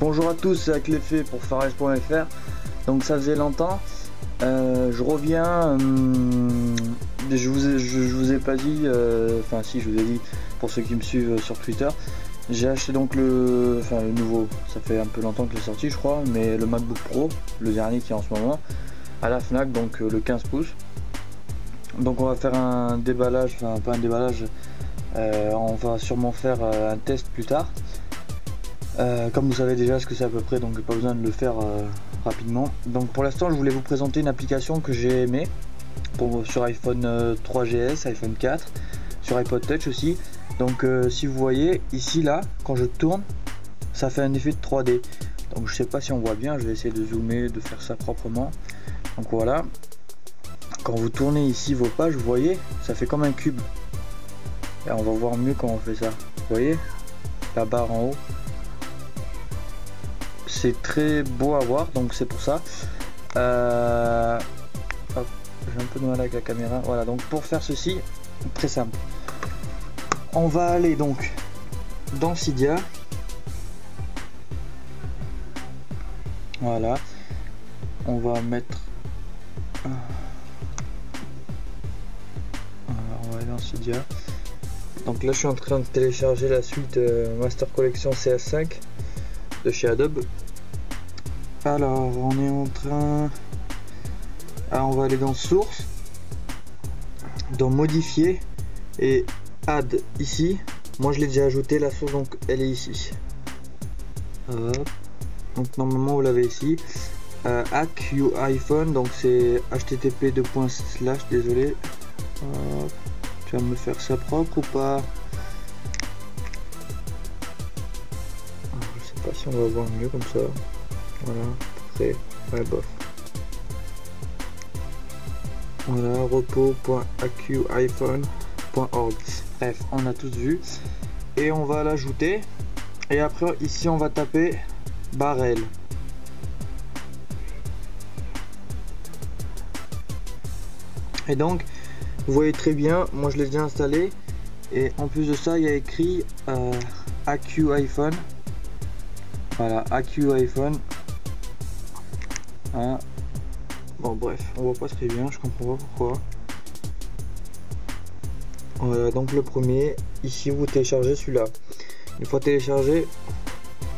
Bonjour à tous, c'est Aclefé pour Fares.fr. Donc ça faisait longtemps, je reviens, je vous ai pas dit, enfin si je vous ai dit pour ceux qui me suivent sur Twitter, j'ai acheté donc le nouveau, ça fait un peu longtemps qu'il est sorti je crois, mais le MacBook Pro, le dernier qui est en ce moment, à la Fnac, donc le 15 pouces. Donc on va faire un déballage, enfin pas un déballage, on va sûrement faire un test plus tard. Comme vous savez déjà ce que c'est à peu près, donc pas besoin de le faire rapidement. Donc pour l'instant je voulais vous présenter une application que j'ai aimée sur iPhone 3GS, iPhone 4, sur iPod Touch aussi. Donc si vous voyez ici là, quand je tourne, ça fait un effet de 3D. Donc je sais pas si on voit bien, je vais essayer de zoomer, de faire ça proprement. Donc voilà, quand vous tournez ici vos pages, vous voyez, ça fait comme un cube. Et on va voir mieux quand on fait ça. Vous voyez la barre en haut. C'est très beau à voir, donc c'est pour ça. Hop, j'ai un peu de mal avec la caméra. Voilà, donc pour faire ceci, très simple. On va aller donc dans Cydia. Voilà. On va mettre. Voilà, on va aller dans Cydia. Donc là, je suis en train de télécharger la suite Master Collection CS5 de chez Adobe. Alors on est en train, on va aller dans source, dans modifier et add ici. Moi je l'ai déjà ajouté la source, donc elle est ici. Hop. Donc normalement vous l'avez ici. Hack you iPhone, donc c'est http : désolé. Hop. Tu vas me faire ça propre ou pas? Je sais pas si on va voir mieux comme ça. Voilà, après, ouais, bof. Voilà, repos.acuiphone.org. Bref, on a tous vu. Et on va l'ajouter. Et après, ici, on va taper barrel. Et donc, vous voyez très bien, moi je l'ai déjà installé. Et en plus de ça, il y a écrit acuiphone. Voilà, acuiphone. Ah. Bon bref, on voit pas très bien, je comprends pas pourquoi. Voilà, donc le premier, ici vous téléchargez celui-là. Une fois téléchargé,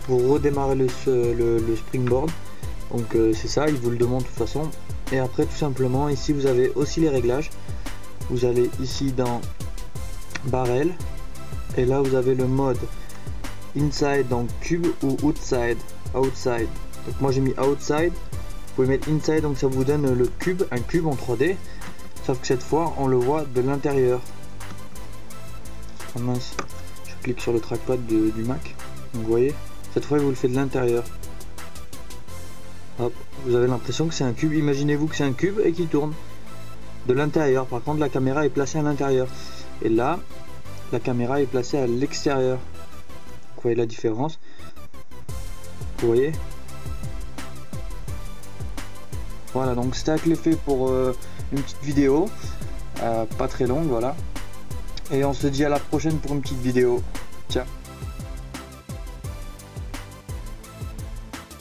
vous redémarrez le Springboard. Donc c'est ça, il vous le demande de toute façon. Et après tout simplement, ici vous avez aussi les réglages. Vous allez ici dans barrel. Et là vous avez le mode inside, donc cube, ou outside. Donc moi j'ai mis outside. Vous pouvez mettre inside, donc ça vous donne le cube, un cube en 3D, sauf que cette fois on le voit de l'intérieur. Oh mince, je clique sur le trackpad du Mac, donc vous voyez, cette fois il vous le fait de l'intérieur. Hop, vous avez l'impression que c'est un cube, imaginez-vous que c'est un cube et qu'il tourne de l'intérieur. Par contre la caméra est placée à l'intérieur, et là la caméra est placée à l'extérieur. Vous voyez la différence? Vous voyez? Voilà, donc c'était Aclefé pour une petite vidéo, pas très longue, voilà. Et on se dit à la prochaine pour une petite vidéo. Ciao.